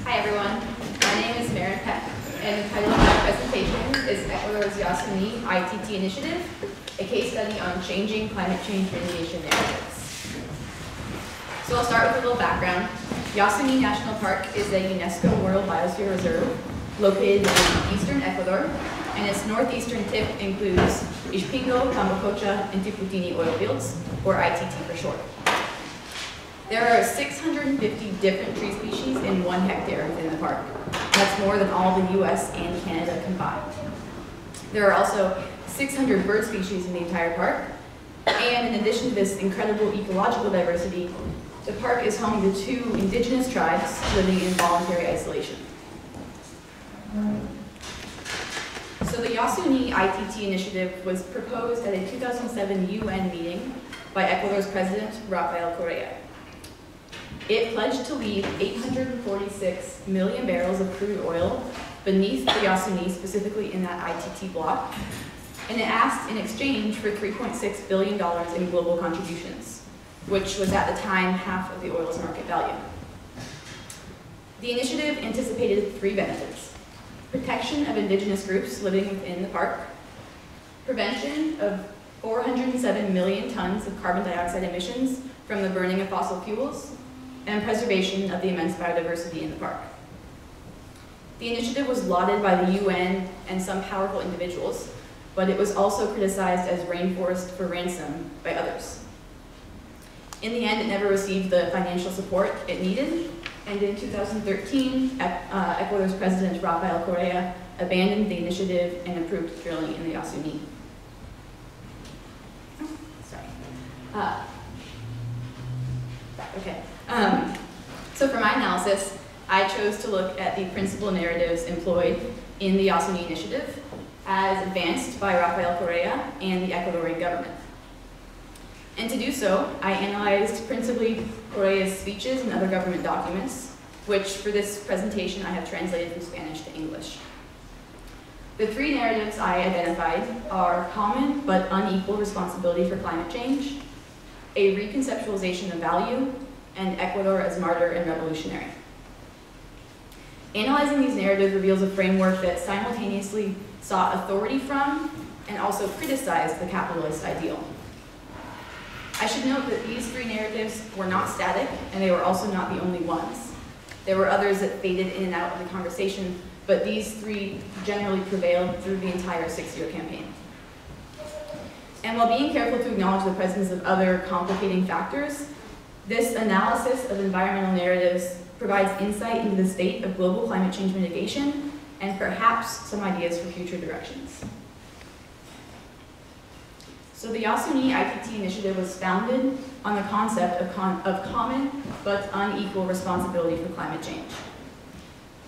Hi everyone, my name is Mairin Peck, and the title of my presentation is Ecuador's Yasuni ITT Initiative, a case study on changing climate change mitigation narratives. So I'll start with a little background. Yasuni National Park is a UNESCO World Biosphere Reserve located in eastern Ecuador, and its northeastern tip includes Ixpingo, Tambococha, and Tiputini oil fields, or ITT for short. There are 650 different tree species in 1 hectare within the park. That's more than all the US and Canada combined. There are also 600 bird species in the entire park, and in addition to this incredible ecological diversity, the park is home to 2 indigenous tribes living in voluntary isolation. So the Yasuni ITT initiative was proposed at a 2007 UN meeting by Ecuador's president, Rafael Correa. It pledged to leave 846 million barrels of crude oil beneath the Yasuni, specifically in that ITT block, and it asked in exchange for $3.6 billion in global contributions, which was at the time half of the oil's market value. The initiative anticipated 3 benefits: protection of indigenous groups living within the park, prevention of 407 million tons of carbon dioxide emissions from the burning of fossil fuels, and preservation of the immense biodiversity in the park. The initiative was lauded by the UN and some powerful individuals, but it was also criticized as rainforest for ransom by others. In the end, it never received the financial support it needed, and in 2013, Ecuador's president, Rafael Correa, abandoned the initiative and approved drilling in the Yasuni. So for my analysis, I chose to look at the principal narratives employed in the Yasuni initiative as advanced by Rafael Correa and the Ecuadorian government. And to do so, I analyzed principally Correa's speeches and other government documents, which for this presentation I have translated from Spanish to English. The 3 narratives I identified are common but unequal responsibility for climate change, a reconceptualization of value, and Ecuador as martyr and revolutionary. Analyzing these narratives reveals a framework that simultaneously sought authority from and also criticized the capitalist ideal. I should note that these 3 narratives were not static, and they were also not the only ones. There were others that faded in and out of the conversation, but these 3 generally prevailed through the entire 6-year campaign. And while being careful to acknowledge the presence of other complicating factors, this analysis of environmental narratives provides insight into the state of global climate change mitigation and perhaps some ideas for future directions. So the Yasuni ITT initiative was founded on the concept of common but unequal responsibility for climate change.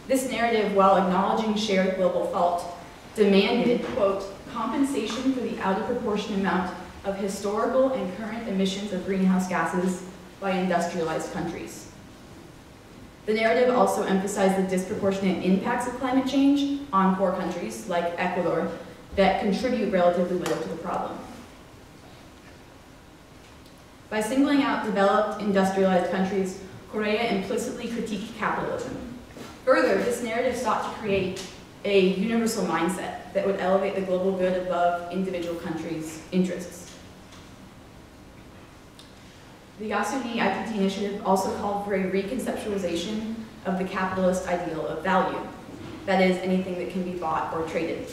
This narrative, while acknowledging shared global fault, demanded, quote, compensation for the out of proportion amount of historical and current emissions of greenhouse gases by industrialized countries. The narrative also emphasized the disproportionate impacts of climate change on poor countries like Ecuador that contribute relatively little to the problem. By singling out developed industrialized countries, Correa implicitly critiqued capitalism. Further, this narrative sought to create a universal mindset that would elevate the global good above individual countries' interests. The Yasuni ITT initiative also called for a reconceptualization of the capitalist ideal of value, that is, anything that can be bought or traded.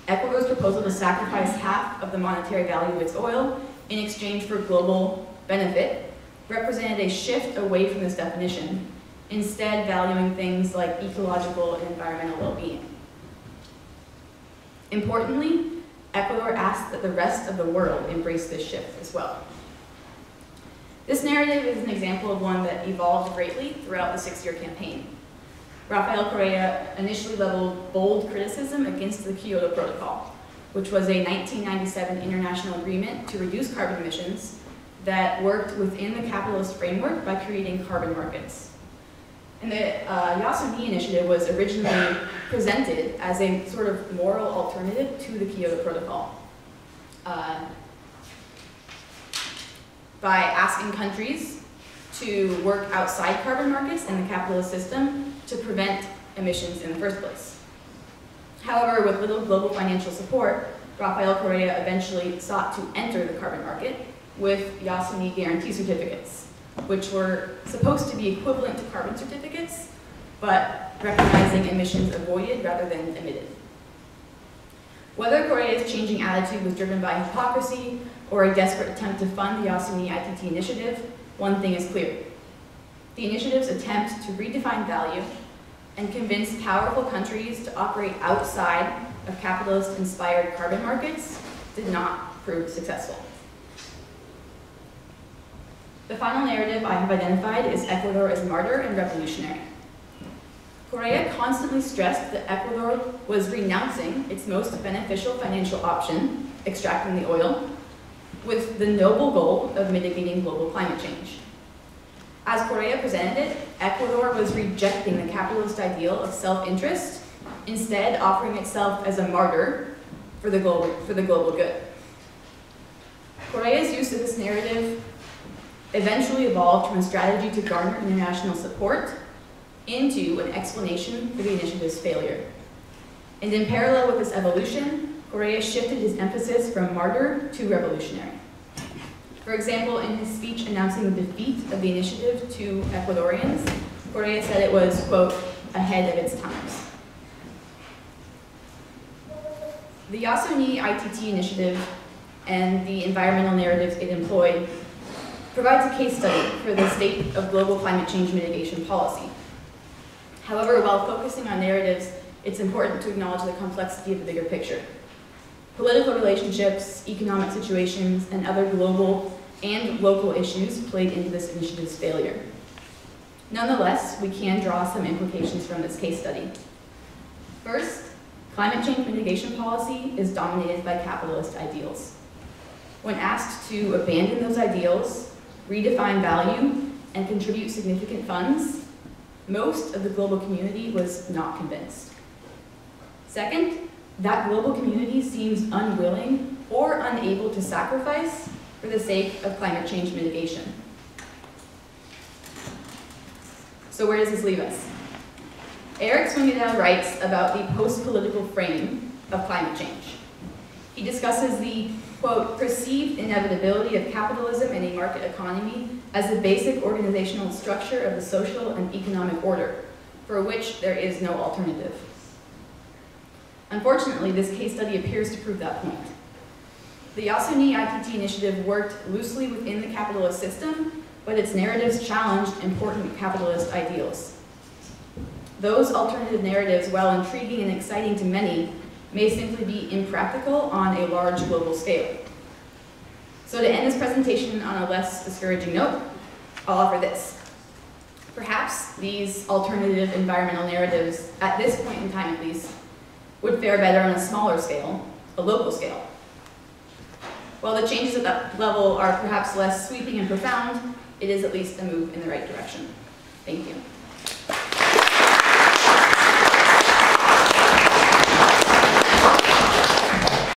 Ecuador's proposal to sacrifice half of the monetary value of its oil in exchange for global benefit represented a shift away from this definition, instead valuing things like ecological and environmental well-being. Importantly, Ecuador asked that the rest of the world embrace this shift as well. This narrative is an example of one that evolved greatly throughout the 6-year campaign. Rafael Correa initially leveled bold criticism against the Kyoto Protocol, which was a 1997 international agreement to reduce carbon emissions that worked within the capitalist framework by creating carbon markets. And the Yasuni initiative was originally presented as a sort of moral alternative to the Kyoto Protocol. By asking countries to work outside carbon markets and the capitalist system to prevent emissions in the first place. However, with little global financial support, Rafael Correa eventually sought to enter the carbon market with Yasuni guarantee certificates, which were supposed to be equivalent to carbon certificates, but recognizing emissions avoided rather than emitted. Whether Correa's changing attitude was driven by hypocrisy or a desperate attempt to fund the Yasuni ITT initiative, one thing is clear. The initiative's attempt to redefine value and convince powerful countries to operate outside of capitalist-inspired carbon markets did not prove successful. The final narrative I have identified is Ecuador as martyr and revolutionary. Correa constantly stressed that Ecuador was renouncing its most beneficial financial option, extracting the oil, with the noble goal of mitigating global climate change. As Correa presented it, Ecuador was rejecting the capitalist ideal of self-interest, instead offering itself as a martyr for the global good. Correa's use of this narrative eventually evolved from a strategy to garner international support into an explanation for the initiative's failure. And in parallel with this evolution, Correa shifted his emphasis from martyr to revolutionary. For example, in his speech announcing the defeat of the initiative to Ecuadorians, Correa said it was, quote, ahead of its times. The Yasuni ITT initiative and the environmental narratives it employed provides a case study for the state of global climate change mitigation policy. However, while focusing on narratives, it's important to acknowledge the complexity of the bigger picture. Political relationships, economic situations, and other global and local issues played into this initiative's failure. Nonetheless, we can draw some implications from this case study. First, climate change mitigation policy is dominated by capitalist ideals. When asked to abandon those ideals, redefine value, and contribute significant funds, most of the global community was not convinced. Second, that global community seems unwilling or unable to sacrifice for the sake of climate change mitigation. So where does this leave us? Eric Swingendale writes about the post-political frame of climate change. He discusses the, quote, perceived inevitability of capitalism in a market economy as the basic organizational structure of the social and economic order, for which there is no alternative. Unfortunately, this case study appears to prove that point. The Yasuni ITT initiative worked loosely within the capitalist system, but its narratives challenged important capitalist ideals. Those alternative narratives, while intriguing and exciting to many, may simply be impractical on a large global scale. So to end this presentation on a less discouraging note, I'll offer this. Perhaps these alternative environmental narratives, at this point in time at least, would fare better on a smaller scale, a local scale. While the changes at that level are perhaps less sweeping and profound, it is at least a move in the right direction. Thank you.